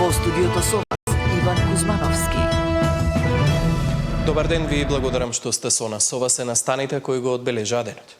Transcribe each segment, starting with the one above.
Во студиото со вас Иван Кузмановски. Добар ден, ви благодарам што сте со нас. Ова се настаните кои го одбележаа денот.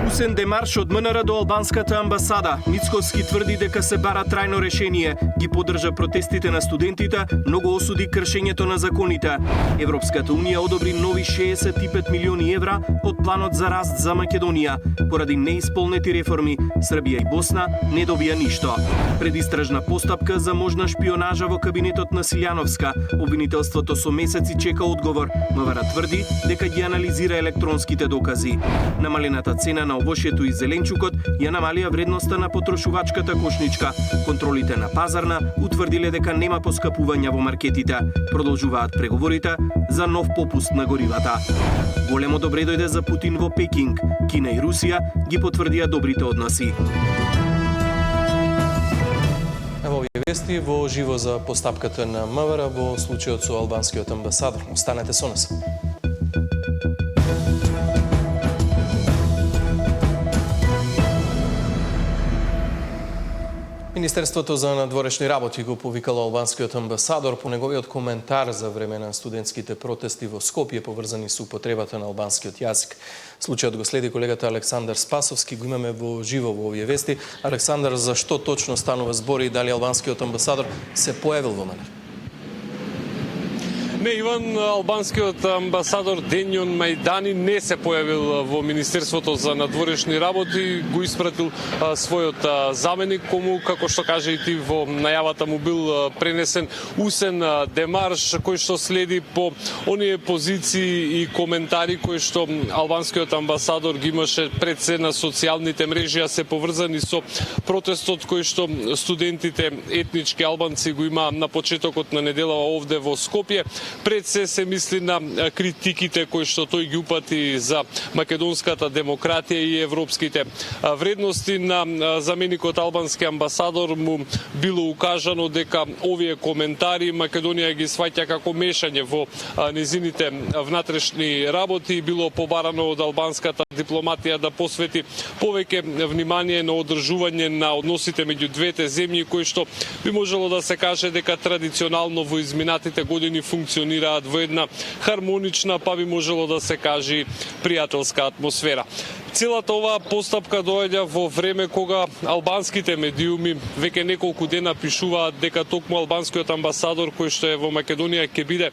Усен демарш од МНР до албанската амбасада. Мицковски тврди дека се бара трајно решение. Ги поддржа протестите на студентите, многу осуди кршењето на законите. Европската унија одобри нови 65 милиони евра од планот за раст за Македонија. Поради неисполнети реформи, Србија и Босна не добија ништо. Предистражна постапка за можна шпионажа во кабинетот на Силјановска. Обвинителството со месеци чека одговор. МВР тврди дека ги анализира електронските докази. Намалената цена на овошјето и зеленчукот ја намалија вредноста на потрошувачката кошничка. Контролите на пазарна утврдиле дека нема поскапувања во маркетите. Продолжуваат преговорите за нов попуст на горивата. Големо добре дојде за Путин во Пекинг. Кина и Русија ги потврдија добрите односи. Ево овие вести во живо за постапката на МВР во случајот со албанскиот амбасадор. Останете со нас. Министерството за надворешни работи го повикало албанскиот амбасадор по неговиот коментар за време на студентските протести во Скопје поврзани со употребата на албанскиот јазик. Случајот го следи колегата Александар Спасовски, го имаме во живо во овие вести. Александар, за што точно станува збори и дали албанскиот амбасадор се појавил во МНР? Не, Иван, албанскиот амбасадор Денјон Мајдани не се појавил во Министерството за надворешни работи, го испратил својот заменик, кому, како што каже и ти во најавата му, бил пренесен усен демарш кој што следи по оние позиции и коментари кои што албанскиот амбасадор ги имаше пред се на социјалните мрежи, а се поврзани со протестот кој што студентите етнички албанци го има на почетокот на неделава овде во Скопје. Пред се мисли на критиките кои што тој ги упати за македонската демократија и европските вредности. На заменикот албански амбасадор му било укажано дека овие коментари Македонија ги сваќа како мешање во незините внатрешни работи. Било побарано од албанската дипломатија да посвети повеќе внимание на одржување на односите меѓу двете земји, кои што би можело да се каже дека традиционално во изминатите години функционираат во една хармонична, па би можело да се каже пријателска атмосфера. Целата оваа постапка доаѓа во време кога албанските медиуми веќе неколку дена пишуваат дека токму албанскиот амбасадор кој што е во Македонија ќе биде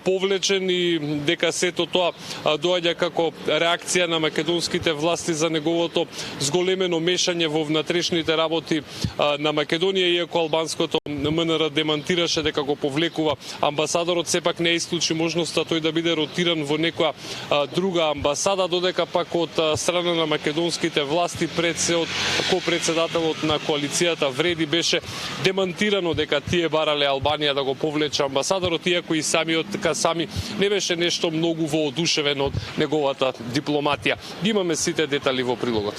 повлечен и дека сето тоа доаѓа како реакција на македонските власти за неговото зголемено мешање во внатрешните работи на Македонија, иако албанското МНР демантираше дека го повлекува амбасадорот, сепак не исклучи можноста тој да биде ротиран во некоја друга амбасада, додека пак од страна на македонските власти пред се од ко-председателот на коалицијата Вреди беше демантирано дека тие барале Албанија да го повлече амбасадорот, иако и самиот Касами не беше нешто многу воодушевен од неговата дипломатија. Имаме сите детали во прилогот.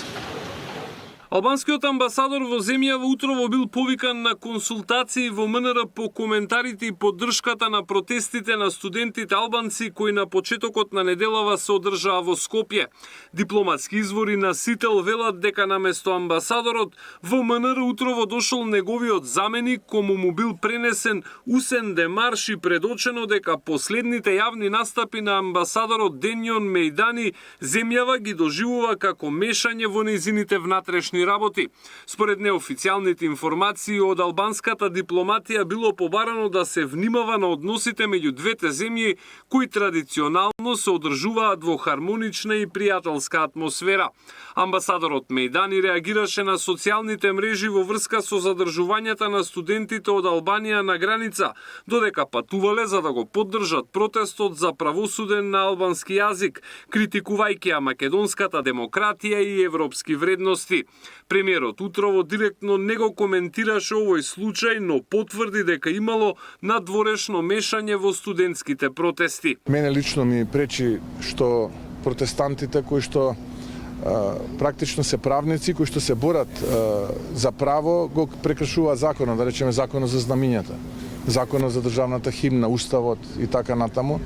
Албанскиот амбасадор во земјава утрово бил повикан на консултации во МНР по коментарите и поддршката на протестите на студентите албанци кои на почетокот на неделава се одржаа во Скопје. Дипломатски извори на Сител велат дека наместо амбасадорот во МНР утрово дошол неговиот заменик, кому му бил пренесен усен демарш и предочено дека последните јавни настапи на амбасадорот Денјон Мајдани земјава ги доживува како мешање во нејзините внатрешни работи. Според неофицијалните информации од албанската дипломатија било побарано да се внимава на односите меѓу двете земји кои традиционално се одржуваат во хармонична и пријателска атмосфера. Амбасадорот Мајдани реагираше на социјалните мрежи во врска со задржувањата на студентите од Албанија на граница, додека патувале за да го поддржат протестот за правосуден на албански јазик, критикувајќи ја македонската демократија и европски вредности. Премиерот утрово директно не го коментираше овој случај, но потврди дека имало надворешно мешање во студентските протести. Мене лично ми пречи што протестантите кои што практично се правници, кои што се борат за право, го прекршува законот, да речеме законот за знамињата, законот за државната химна, уставот и така натаму.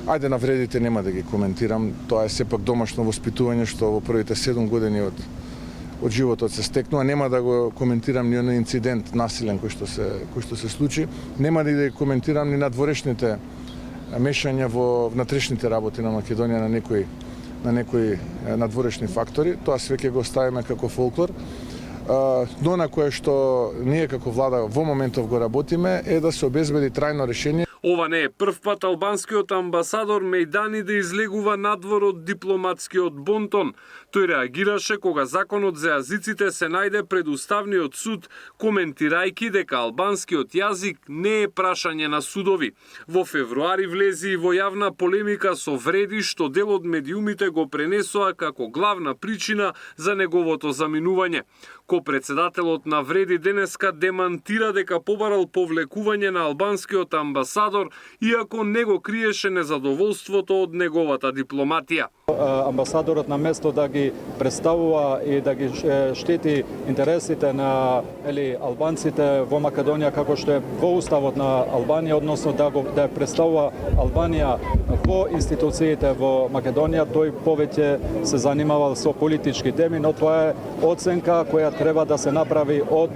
Ајде, на вредите нема да ги коментирам, тоа е сепак домашно воспитување што во првите 7 години од од животот се стекнува. Нема да го коментирам ни оној инцидент насилен кој што се случи. Нема да ги коментирам ни надворешните мешања во внатрешните работи на Македонија на некои надворешни фактори. Тоа све ќе го оставиме како фолклор. Но на кое што ние како влада во моментов го работиме е да се обезбеди трајно решение. Ова не е прв пат албанскиот амбасадор Мејдани да излегува надвор од дипломатскиот бонтон. Тој реагираше кога законот за јазиците се најде пред Уставниот суд, коментирајќи дека албанскиот јазик не е прашање на судови. Во февруари влези и во јавна полемика со вреди што дел од медиумите го пренесоа како главна причина за неговото заминување. Ко-председателот на Вреди денеска демантира дека побарал повлекување на албанскиот амбасадор, иако не го криеше незадоволството од неговата дипломатија. Амбасадорот на место да ги представува и да ги штити интересите на албанците во Македонија како што е во уставот на Албанија, односно да представува Албанија во институциите во Македонија, тој повеќе се занимавал со политички теми, но тоа е оценка која треба да се направи од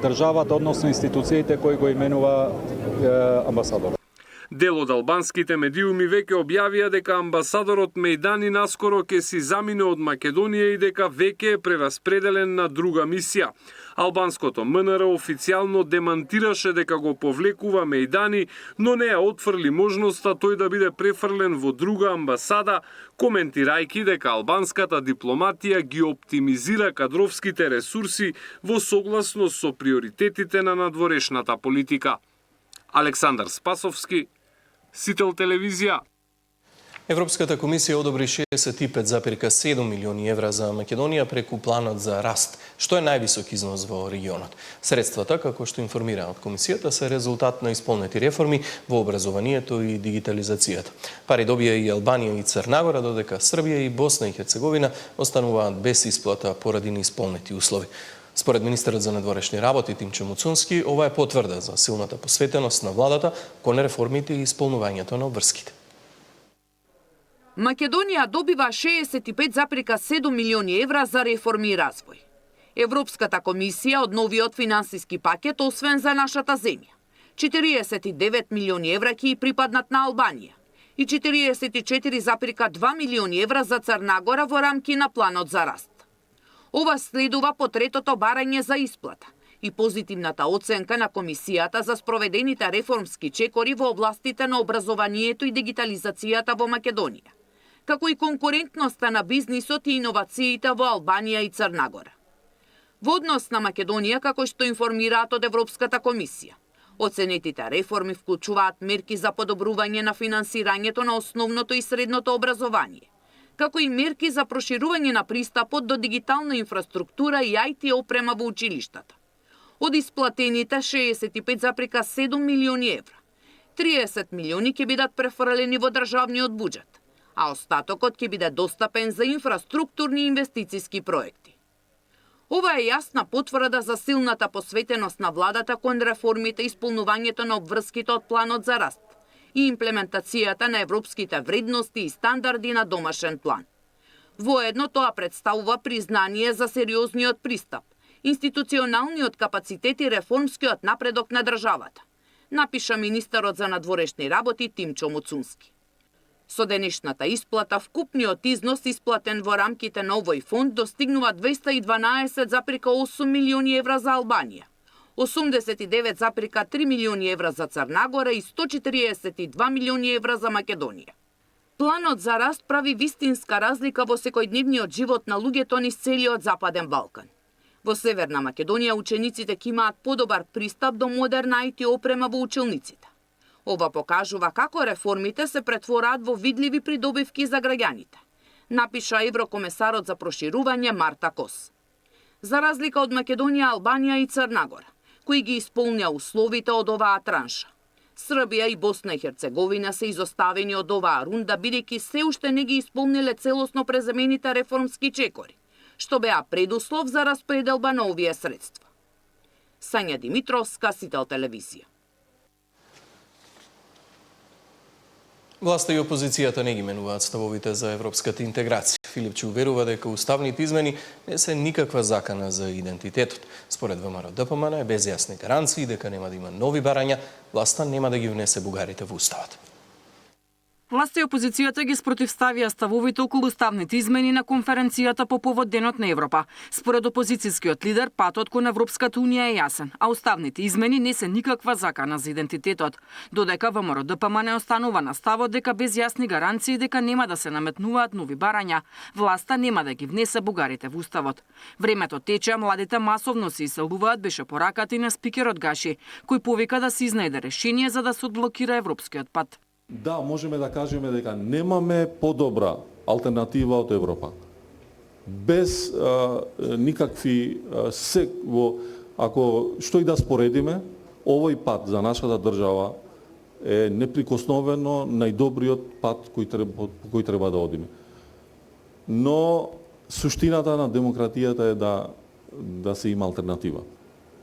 државата, односно институциите кои го именува амбасадор. Дел од албанските медиуми веќе објавија дека амбасадорот Мејдани наскоро ќе си замине од Македонија и дека веќе е прераспределен на друга мисија. Албанското МНР официјално демантираше дека го повлекува Мејдани, но не ја отфрли можноста тој да биде префрлен во друга амбасада, коментирајќи дека албанската дипломатија ги оптимизира кадровските ресурси во согласност со приоритетите на надворешната политика. Александар Спасовски, Сител телевизија. Европската комисија одобри 65,7 милиони евра за Македонија преку планот за раст, што е највисок износ во регионот. Средствата, како што информира од комисијата, се резултат на исполнети реформи во образованието и дигитализацијата. Пари добија и Албанија и Црна Гора, додека Србија и Босна и Херцеговина остануваат без исплата поради неисполнети услови. Според министерот за надворешни работи Тимчо Муцунски, ова е потврда за силната посветеност на владата кон реформите и исполнувањето на обврските. Македонија добива 65,7 милиони евра за реформи и развој. Европската комисија од новиот финансиски пакет освен за нашата земја. 49 милиони евра ќе припаднат на Албанија и 44,2 милиони евра за Црна Гора во рамки на планот за раст. Ова следува по третото барање за исплата и позитивната оценка на комисијата за спроведените реформски чекори во областите на образованието и дигитализацијата во Македонија, како и конкурентноста на бизнисот и иновациите во Албанија и Црна Гора. Во однос на Македонија, како што информираат од Европската комисија, оценетите реформи вклучуваат мерки за подобрување на финансирањето на основното и средното образование, како и мерки за проширување на пристапот до дигитална инфраструктура и IT опрема во училиштата. Од исплатените 65,7 милиони евра, 30 милиони ќе бидат префрлени во државниот буџет, а остатокот ќе биде достапен за инфраструктурни инвестициски проекти. Ова е јасна потврда за силната посветеност на владата кон реформите и исполнувањето на обврските од планот за раст и имплементацијата на европските вредности и стандарди на домашен план. Воедно тоа представува признание за сериозниот пристап, институционалниот капацитет и реформскиот напредок на државата, напиша министерот за надворешни работи Тимчо Муцунски. Со денешната исплата, вкупниот износ исплатен во рамките на овој фонд достигнува 212,8 милиони евра за Албанија, 89,3 милиони евра за Црна Гора и 142 милиони евра за Македонија. Планот за раст прави вистинска разлика во секојдневниот живот на луѓето низ целиот Западен Балкан. Во Северна Македонија учениците ќе имаат подобар пристап до модерна IT опрема во училниците. Ова покажува како реформите се претвораат во видливи придобивки за граѓаните, напиша еврокомесарот за проширување Марта Кос. За разлика од Македонија, Албанија и Црна Гора, кои ги исполња условите од оваа транша, Србија и Босна и Херцеговина се изоставени од оваа рунда бидејќи се уште не ги исполниле целосно преземените реформски чекори, што беа предуслов за распределба на овие средства. Сања Димитровска, Сител телевизија. Власта и опозицијата не ги менуваат ставовите за европската интеграција. Филипчи уверува дека уставните измени не се никаква закана за идентитетот. Според ВМРО-ДПМН е без јасни гаранции дека нема да има нови барања, власта нема да ги внесе бугарите во уставот. Власта и опозицијата ги спротивставија ставовите околу уставните измени на конференцијата по повод Денот на Европа. Според опозицијскиот лидер, патот кон Европската унија е јасен, а уставните измени не се никаква закана за идентитетот. Додека ВМРО-ДПМН останува на ставот дека без јасни гаранции дека нема да се наметнуваат нови барања, власта нема да ги внесе бугарите во уставот. Времето тече, младите масовно се иселуваат, беше пораката и на спикерот Гаши, кој повика да се изнајде решение за да се одблокира европскиот пат. Да, можеме да кажеме дека немаме подобра алтернатива од Европа. Без никакви ако што и да споредиме, овој пат за нашата држава е неприкосновено најдобриот пат кој треба да одиме. Но суштината на демократијата е да се има алтернатива.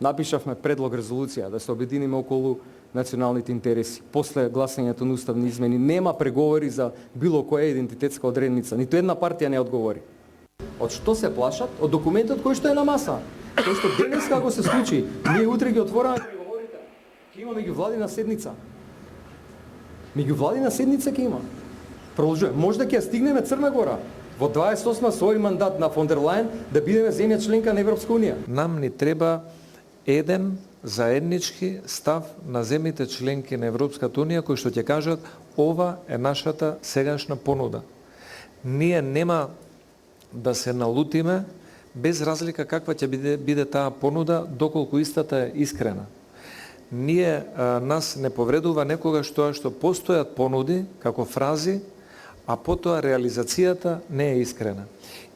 Напишавме предлог резолуција да се обединиме околу националните интереси. После гласањето на уставни измени нема преговори за било која идентитетска одредница. Ниту една партија не одговори. Од што се плашат? Од документот кој што е на маса. Кој што денес како се случи, ние утре ги отвораме преговорите. Ќе има меѓувладина седница. Меѓувладина седница ќе има. Продолжуваме. Може да ќе стигнеме Црна Гора во 28 свој мандат на фон дер Лајен да бидеме земја членка на Европска унија. Нам ни треба еден заеднички став на земите членки на Европската унија кои што ќе кажат ова е нашата сегашна понуда. Ние нема да се налутиме без разлика каква ќе биде таа понуда доколку истата е искрена. Ние нас не повредува некогаш тоа што постојат понуди како фрази, а потоа реализацијата не е искрена.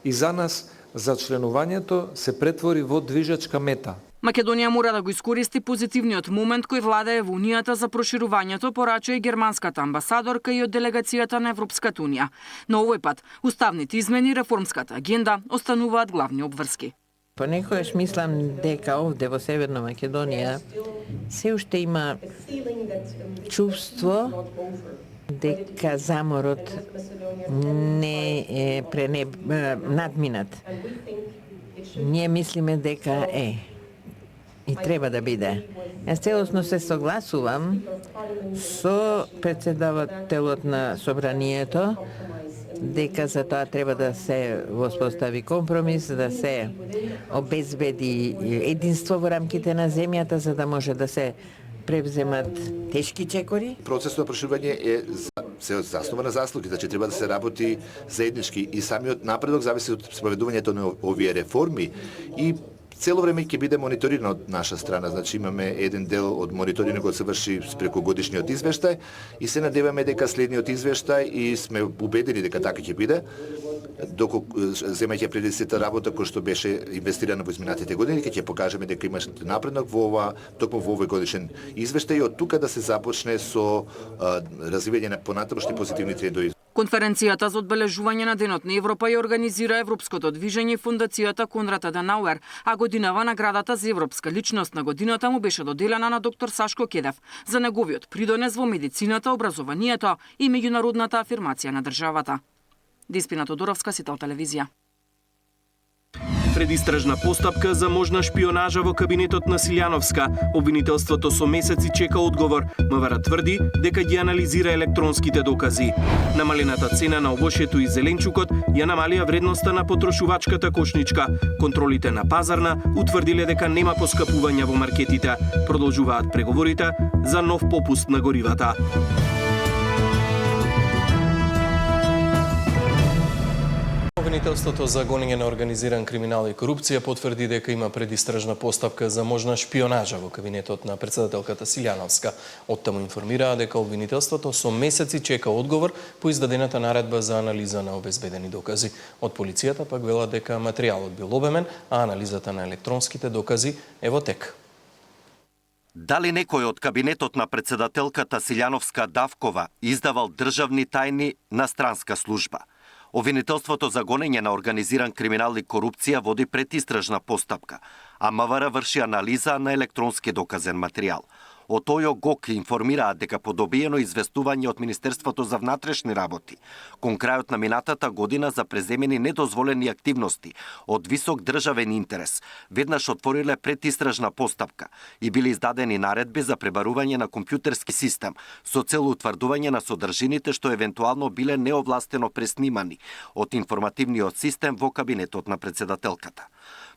И за нас за членувањето се претвори во движечка мета. Македонија мора да го искористи позитивниот момент кој владее во Унијата за проширувањето, порача и германската амбасадорка и од делегацијата на Европската унија. На овој пат, уставните измени и реформската агенда остануваат главни обврски. Понекогаш мислам дека овде во Северна Македонија се уште има чувство дека заморот не е надминат. Ние мислиме дека е. И треба да биде. Јас целосно се согласувам со председателот на собранието дека за тоа треба да се воспостави компромис, да се обезбеди единство во рамките на земјата за да може да се превземат тешки чекори. Процесот на проширување се заснова на заслуги, значи треба да се работи заеднички и самиот напредок зависи од спроведувањето на овие реформи и цело време ќе биде мониторирано од наша страна, значи имаме еден дел од мониторингот кој се врши преку годишниот извештај и се надеваме дека следниот извештај и сме убедени дека така ќе биде, доколку земајќи предвид сета работа која што беше инвестирана во изминатите години, ќе покажеме дека има напредок во токму во овој годишен извештај и од тука да се започне со развивање на понатамошни позитивни трендови. Конференцијата за одбележување на Денот на Европа ја организира Европското движење и Фондацијата Конрад Аденауер, а годинава наградата за европска личност на годината му беше доделена на доктор Сашко Кедев за неговиот придонес во медицината, образованието и меѓународната афирмација на државата. Деспина Тодоровска, Сител телевизија. Предистражна постапка за можна шпионажа во кабинетот на Силјановска. Обвинителството со месеци чека одговор. МВР тврди дека ги анализира електронските докази. Намалената цена на овошјето и зеленчукот ја намалија вредноста на потрошувачката кошничка. Контролите на пазарна утврдиле дека нема поскапување во маркетите. Продолжуваат преговорите за нов попуст на горивата. Обвинителството за гонење на организиран криминал и корупција потврди дека има предистражна постапка за можна шпионажа во кабинетот на председателката Силјановска. Оттаму информираа дека обвинителството со месеци чека одговор по издадената наредба за анализа на обезбедени докази. Од полицијата пак велат дека материјалот бил обемен, а анализата на електронските докази е во тек. Дали некој од кабинетот на председателката Силјановска Давкова издавал државни тајни на странска служба? Обвинителството за гонење на организиран криминал и корупција води предистражна постапка, а МВР врши анализа на електронски доказен материјал. Од ОЈО-ГОК информираат дека по добиено известување од Министерството за внатрешни работи, кон крајот на минатата година за преземени недозволени активности од висок државен интерес, веднаш отвориле предистражна постапка и биле издадени наредби за пребарување на компјутерски систем со цел утврдување на содржините што евентуално биле неовластено преснимани од информативниот систем во кабинетот на председателката.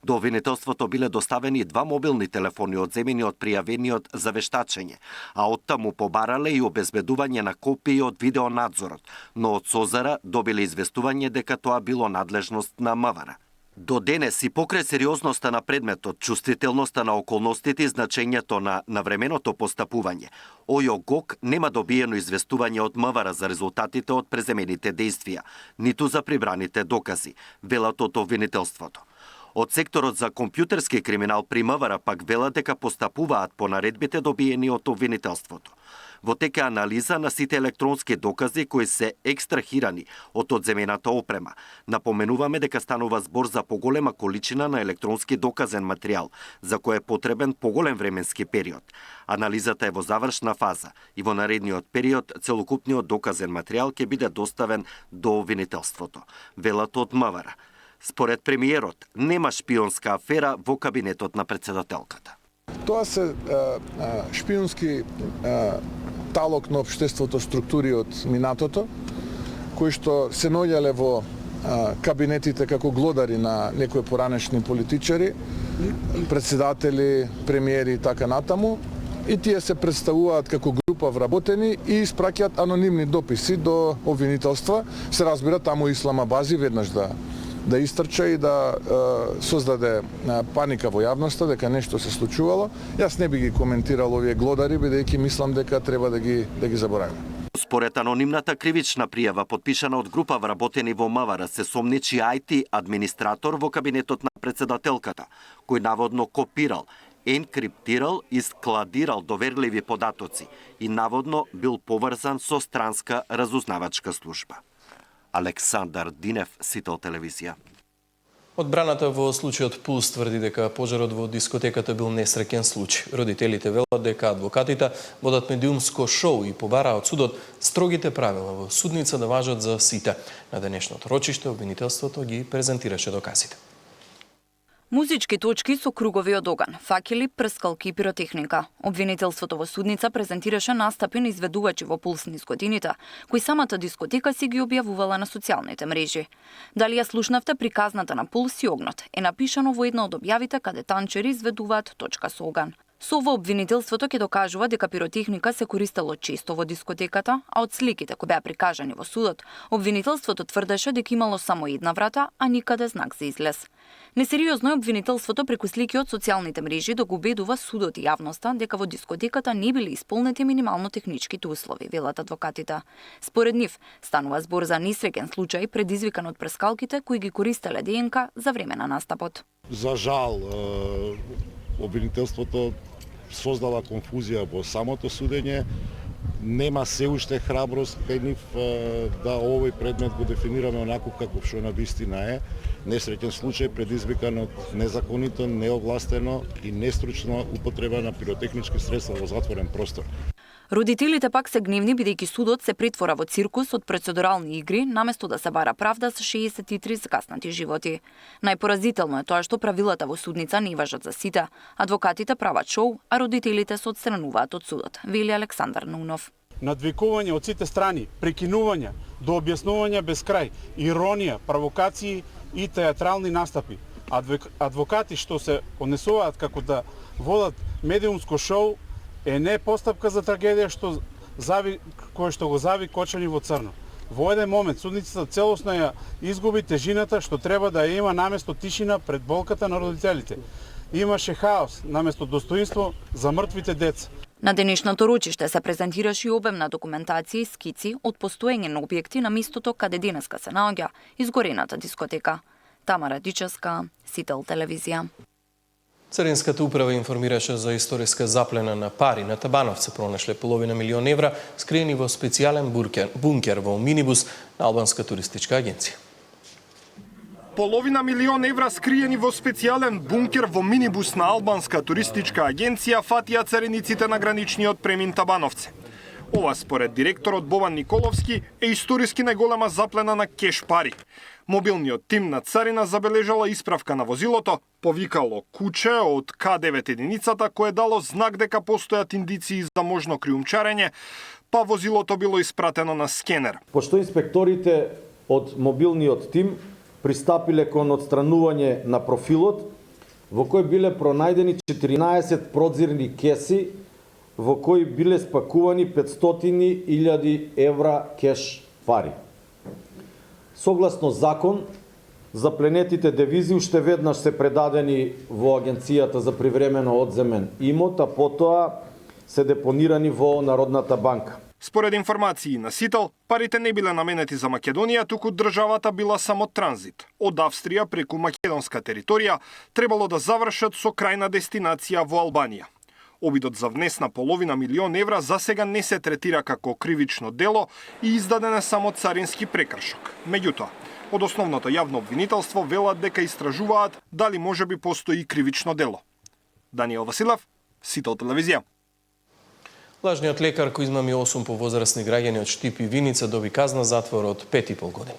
До обвинителството биле доставени 2 мобилни телефони одземени од пријавениот за вештачење, а оттаму побарале и обезбедување на копии од видеонадзорот, но од СОЗР добиле известување дека тоа било надлежност на МВР. До денес и покрај сериозноста на предметот, чувствителноста на околностите и значењето на навременото постапување, ОЈО-ГОК нема добиено известување од МВР за резултатите од преземените действија, ниту за прибраните докази, велат од обвинителството. Од секторот за компјутерски криминал при МВР пак велат дека постапуваат по наредбите добиени од обвинителството. Во тек е анализа на сите електронски докази кои се екстрахирани од одземената опрема. Напоменуваме дека станува збор за поголема количина на електронски доказен материјал, за кој е потребен поголем временски период. Анализата е во завршна фаза и во наредниот период целокупниот доказен материјал ќе биде доставен до обвинителството, велат од МВР. Според премиерот, нема шпионска афера во кабинетот на председателката. Тоа се шпионски талок на општеството структури од минатото, кои што се наоѓале во кабинетите како глодари на некои поранешни политичари, председатели, премиери и така натаму, и тие се представуваат како група вработени и испраќаат анонимни дописи до обвинителства. Се разбира, таму Ислама Бази веднаш да истрча и да создаде паника во јавноста дека нешто се случувало. Јас не би ги коментирал овие глодари, бидејќи мислам дека треба да ги заборавиме. Според анонимната кривична пријава подпишана од група вработени во МВР, се сомнечи IT администратор во кабинетот на председателката, кој наводно копирал, енкриптирал и складирал доверливи податоци и наводно бил поврзан со странска разузнавачка служба. Александар Динев, Сител телевизија. Одбраната во случајот Пулс тврди дека пожарот во дискотеката бил несреќен случај. Родителите велат дека адвокатите водат медиумско шоу и побараат од судот строгите правила во судница да важат за сите. На денешното рочиште обвинителството ги презентираше доказите. Музички точки со кругови од оган, факели, прскалки и пиротехника. Обвинителството во судница презентираше настапи на изведувачи во Пулс низ годините, кои самата дискотека си ги објавувала на социјалните мрежи. Дали ја слушнавте приказната на Пулс и огнот, е напишано во една од објавите каде танчери изведуваат точка со оган. Со ова обвинителството ќе докажува дека пиротехника се користело често во дискотеката, а од сликите кои беа прикажани во судот, обвинителството тврдеше дека имало само една врата, а никаде знак за излез. Несериозно е обвинителството преку слики од социјалните мрежи да го убедува судот и јавноста дека во дискотеката не били исполнети минимално техничките услови, велат адвокатите. Според нив, станува збор за несреќен случај предизвикан од прскалките кои ги користеле ДНК за време на настапот. За жал, обвинителството создала конфузија во самото судење, нема се уште храброст кај нив да овој предмет го дефинираме онаков како што на вистина е, несреќен случај предизвикан од незаконито, неовластено и нестручна употреба на пиротехнички средства во затворен простор. Родителите пак се гневни бидејќи судот се претвора во циркус од процедурални игри наместо да се бара правда за 63 закаснати животи. Најпоразително е тоа што правилата во судница не важат за сите. Адвокатите прават шоу, а родителите се отстрануваат од судот, вели Александар Нунов. Надвикување од сите страни, прекинувања, до објаснувања без крај, иронија, провокации и театрални настапи. Адвокати што се однесуваат како да водат медиумско шоу е не постапка за трагедија кој што го зави кочани во црно. Во еден момент судницата целосно ја изгуби тежината што треба да ја има наместо тишина пред болката на родителите. Имаше хаос наместо достоинство за мртвите деца. На денешното рочиште се презентираше и обемна документација и скици од постоење на објекти на местото каде денеска се наоѓа изгорената дискотека. Тамара Дичевска, Сител телевизија. Царинската управа информираше за историска заплена на пари на Табановце. Пронашле половина милион евра скриени во специјален бункер во минибус на Албанска туристичка агенција. половина милион евра скриени во специјален бункер во минибус на албанска туристичка агенција фатија цариниците на граничниот премин Табановце. Ова според директорот Бован Николовски е историски најголема заплена на кеш пари. Мобилниот тим на царина забележала исправка на возилото, повикало куче од К9 единицата кое дало знак дека постојат индиции за можно криумчарење, па возилото било испратено на скенер. Пошто инспекторите од мобилниот тим пристапиле кон отстранување на профилот, во кој биле пронајдени 14 продзирни кеси, во кои биле спакувани 500.000 евра кеш пари. Согласно закон, запленетите девизи уште веднаш се предадени во Агенцијата за привремено одземен имот, а потоа се депонирани во Народната банка. Според информации на Сител, парите не биле наменети за Македонија, туку државата била само транзит. Од Австрија преку македонска територија требало да завршат со крајна дестинација во Албанија. Обидот за внес на половина милион евра засега не се третира како кривично дело и издаден е само царински прекршок. Меѓутоа, од основното јавно обвинителство велат дека истражуваат дали можеби постои кривично дело. Даниел Василев, Сител телевизија. Лажниот лекар кој измами 8 повозрасни граѓани од Штип и Виница доби казна затвор од 5,5 години.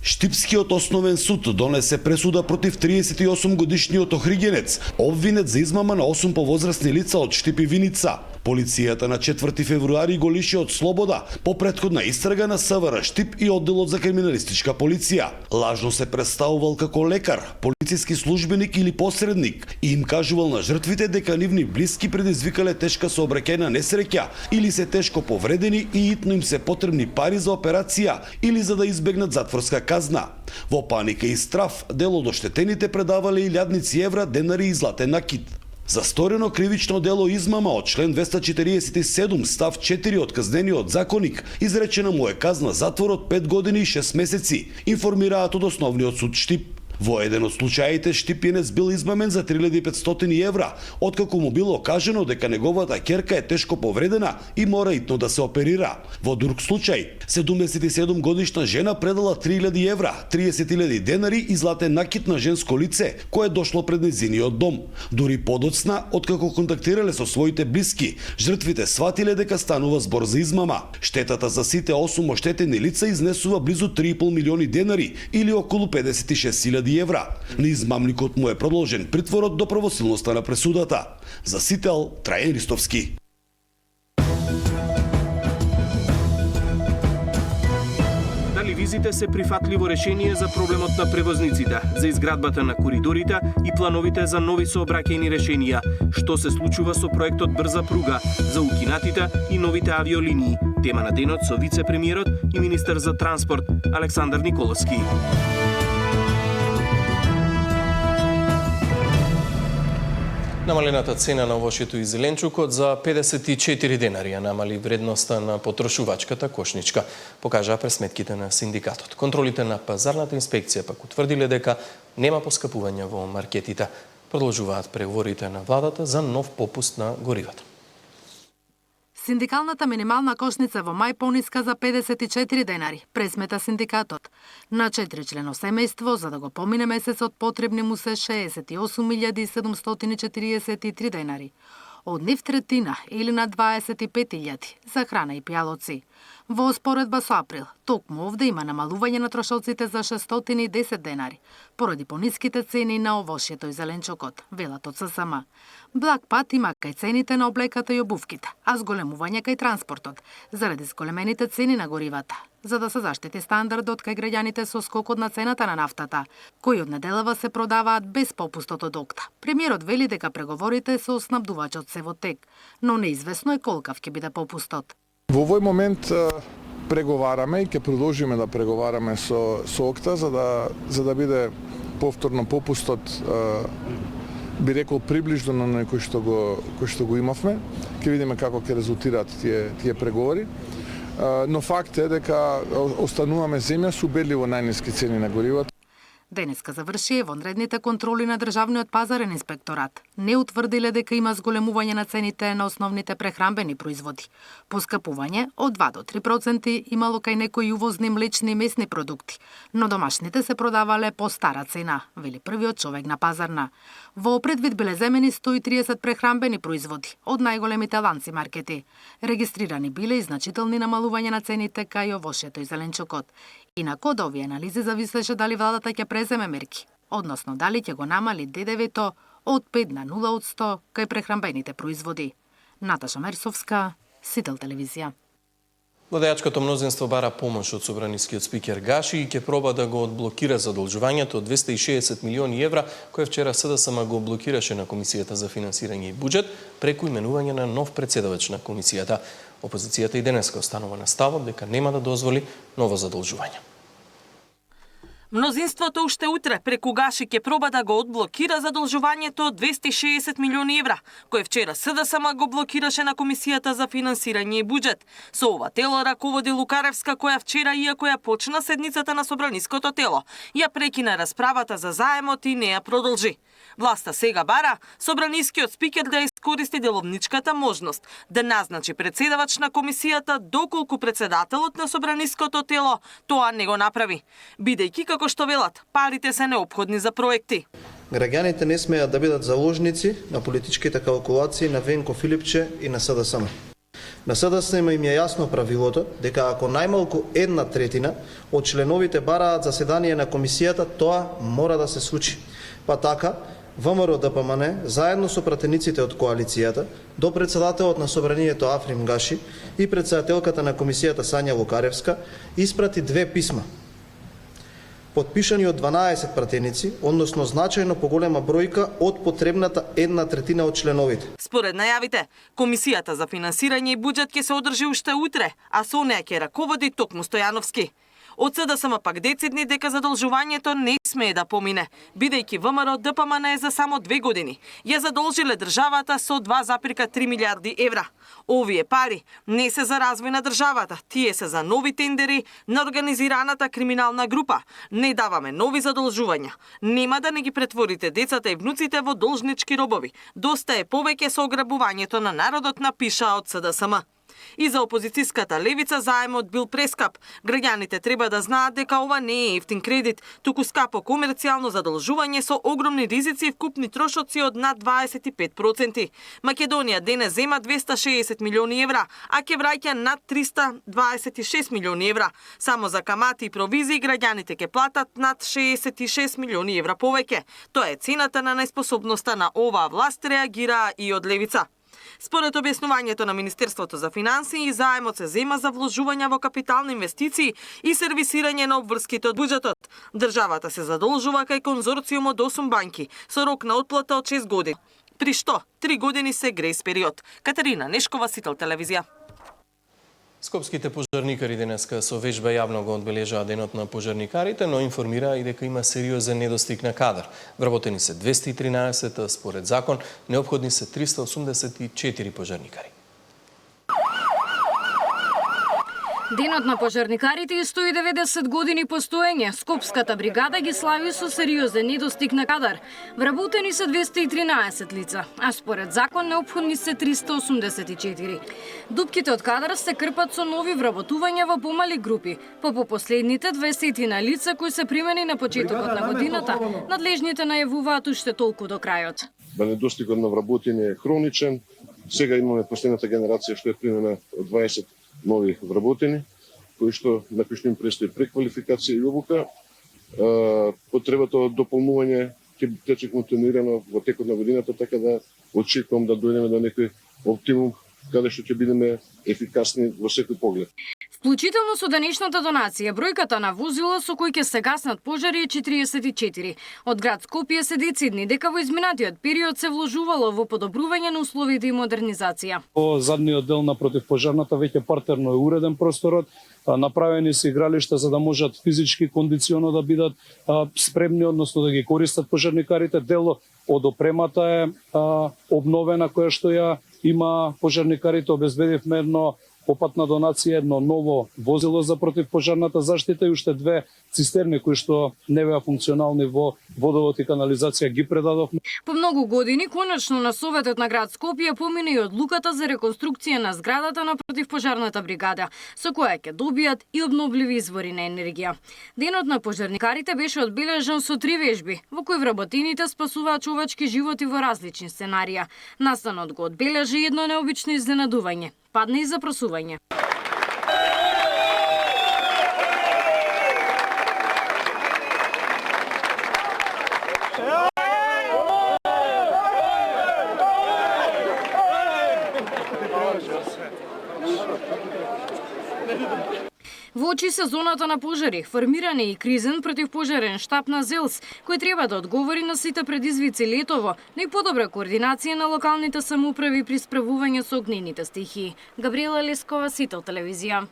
Штипскиот основен суд донесе пресуда против 38-годишниот охригенец, обвинет за измама на 8 повозрасни лица од Штип и Виница. Полицијата на 4 февруари го лиши од слобода по претходна истрага на СВР Штип и одделот за криминалистичка полиција. Лажно се представувал како лекар, полициски службеник или посредник и им кажувал на жртвите дека нивни блиски предизвикале тешка сообраќајна несреќа или се тешко повредени и итно им се потребни пари за операција или за да избегнат затворска казна. Во паника и страв, дел од оштетените предавале илјадници евра, денари и златен накид. За сторено кривично дело измама од член 247 став 4 од Казнениот законник, изречена му е казна затвор од 5 години и 6 месеци, информираат од основниот суд Штип. Во еден од случаите Штипјенец бил измамен за 3500 евра, откако му било кажено дека неговата ќерка е тешко повредена и мора итно да се оперира. Во друг случај, 77 годишна жена предала 3000 евра, 30.000 денари и златен накид на женско лице, кое дошло пред нејзиниот дом. Дури подоцна, откако контактирале со своите блиски, жртвите сватиле дека станува збор за измама. Штетата за сите 8 оштетени лица изнесува близу 3,5 милиони денари или околу 56.000 евра. На измамникот му е продолжен притворот до правосилноста на пресудата. За Сител, Трајан Ристовски. Дали визите се прифатливо решение за проблемот на превозниците, за изградбата на коридорите и плановите за нови сообраќајни решенија? Што се случува со проектот Брза пруга, за укинатите и новите авиолинии? Тема на денот со вице-премиерот и министер за транспорт Александар Николовски. Намалената цена на овошјето и зеленчукот за 54 денари ја намали вредноста на потрошувачката кошничка, покажаа пресметките на синдикатот. Контролите на пазарната инспекција пак утврдиле дека нема поскапување во маркетите. Продолжуваат преговорите на владата за нов попуст на горивата. Синдикалната минимална кошница во мај пониска за 54 денари, пресмета синдикатот. На 4-члено семејство, за да го помине месецот, потребни му се 68.743 денари. Од нив третина или на 25.000 за храна и пијалоци. Во споредба со април, токму овде има намалување на трошоците за 610 денари, поради пониските цени на овошјето и зеленчукот, велат од ССМ. Благ пат има кај цените на облеката и обувките, а зголемување кај транспортот, заради зголемените цени на горивата, за да се заштити стандардот кај граѓаните со скокот на цената на нафтата, кои од неделава се продаваат без попустот од окта. Премиерот вели дека преговорите со снабдувачот се во тек, но неизвестно е колкав ќе биде попустот. Во овој момент преговараме и ќе продолжиме да преговараме со окта за да биде повторно попустот, би рекол приближно на некој што го имавме. Ќе видиме како ќе резултираат тие преговори. Но факт е дека остануваме земја со убедливо најниски цени на горивата. Денеска заврши вонредните контроли на Државниот пазарен инспекторат. Не утврдиле дека има зголемување на цените на основните прехранбени производи. Поскапување од 2 до 3% имало кај некои увозни млечни и месни продукти, но домашните се продавале по стара цена, вели првиот човек на пазарна. Во предвид биле земени 130 прехранбени производи од најголемите ланци маркети. Регистрирани биле и значителни намалувања на цените кај овошјето и зеленчукот. Инаку од овие анализи зависеше дали владата ќе преземе мерки, односно дали ќе го намали ДДВ-то од 5 на 0% кај прехранбените производи. Наташа Мерсовска, Сител телевизија. Владеачкото мнозинство бара помош од собранискиот спикер Гаши и ќе проба да го одблокира задолжувањето од 260 милиони евра, кое вчера СДСМ го блокираше на Комисијата за финансирање и буџет преку именување на нов претседавач на комисијата. Опозицијата и денеска останува на ставот дека нема да дозволи ново задолжување. Мнозинството уште утре преку Гаши ќе проба да го одблокира задолжувањето од 260 милиони евра, кое вчера СДСМ го блокираше на Комисијата за финансирање и буџет. Со ова тело раководи Лукаревска, која вчера, иако ја почна седницата на собраниското тело, ја прекина расправата за заемот и не ја продолжи. Власта сега бара собранискиот спикер да искористи деловничката можност да назначи председавач на комисијата доколку председателот на собраниското тело тоа не го направи, бидејќи како што велат, парите се неопходни за проекти. Граѓаните не смеат да бидат заложници на политичките калкулации на Венко Филипче и на СДСМ. На СДСМ им е јасно правилото дека ако најмалку 1/3 од членовите бараат заседание на комисијата, тоа мора да се случи. Па така, ВМРО ДПМН, заедно со пратениците од коалицијата, до председателот на собранието Африм Гаши и председателката на комисијата Сања Лукаревска, испрати 2 писма, потпишани од 12 пратеници, односно значајно поголема бројка од потребната 1/3 од членовите. Според најавите, Комисијата за финансирање и буџет ќе се одржи уште утре, а со неја ќе раководи токму Стојановски. Од СДСМ пак децидни дека задолжувањето не смее да помине, бидејќи ВМРО ДПМН за само 2 години ја задолжиле државата со 2,3 милиарди евра. Овие пари не се за развој на државата, тие се за нови тендери на организираната криминална група. Не даваме нови задолжувања. Нема да не ги претворите децата и внуците во должнички робови. Доста е повеќе со ограбувањето на народот, напиша од СДСМ. И за опозицијската левица заемот бил прескап. Граѓаните треба да знаат дека ова не е ефтин кредит, туку скапо комерцијално задолжување со огромни ризици и вкупни трошоци од над 25%. Македонија денес зема 260 милиони евра, а ќе враќа над 326 милиони евра. Само за камати и провизии граѓаните ќе платат над 66 милиони евра повеќе. Тоа е цената на неспособноста на оваа власт, реагира и од левица. Според објаснувањето на Министерството за финансии, заемот се зема за вложување во капитални инвестиции и сервисирање на обврските од буџетот. Државата се задолжува кај конзорциум од 8 банки со рок на отплата од 6 години. При што 3 години се грејс период. Катерина Нешкова, Сител телевизија. Скопските пожарникари денеска со вежба јавно го одбележаа денот на пожарникарите, но информираа и дека има сериозен недостиг на кадар. Вработени се 213, а според закон неопходни се 384 пожарникари. Денот на пожарникарите и 190 години постоење. Скопската бригада ги слави со сериозен недостиг на кадар. Вработени се 213 лица, а според закон неопходни се 384. Дупките од кадар се крпат со нови вработувања во помали групи. По последните 200 на лица кои се примени на почетокот на годината, надлежните најавуваат уште толку до крајот. Недостигот на вработени е хроничен. Сега имаме последната генерација што е примена од 20 нови вработени, кои што на кои што им престои преквалификација и обука. Потребата од дополнување ќе тече континуирано во текот на годината, така да очекувам да дојдеме до некој оптимум каде што ќе бидеме ефикасни во секој поглед. Вклучително со денешната донација, бројката на возила со кои ќе се гаснат пожари е 44. Од град Скопје се децидни дека во изминатиот период се вложувало во подобрување на условите и модернизација. По задниот дел на противпожарната веќе партерно е уреден просторот, направени се игралишта за да можат физички кондиционо да бидат спремни, односно да ги користат пожарникарите. Дел од опремата е обновена која што ја има пожарникарите, обезбедивме едно попатна донација, едно ново возило за противпожарната заштита и уште 2 цистерни кои што не беа функционални во водовод и канализација ги предадовме. По многу години конечно на Советот на град Скопје помине и одлуката за реконструкција на зградата на противпожарната бригада, со која ќе добијат и обновливи извори на енергија. Денот на пожарникарите беше одбележан со 3 вежби, во кои вработените спасуваат човечки животи во различни сценарија. Настанот го одбележи едно необично изненадување, падна и запросување. Во очи сезоната на пожари, формиран е и кризен противпожарен штаб на ЗЕЛС, кој треба да одговори на сите предизвици летово, но и подобра координација на локалните самоуправи при справување со огнените стихии. Габриела Лескова, Сител телевизија.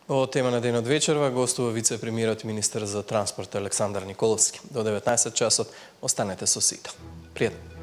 О тема на денот вечерва гостува вице-премиерот и министер за транспорт Александар Николовски. До 19 часот останете со Сител. Пријатно.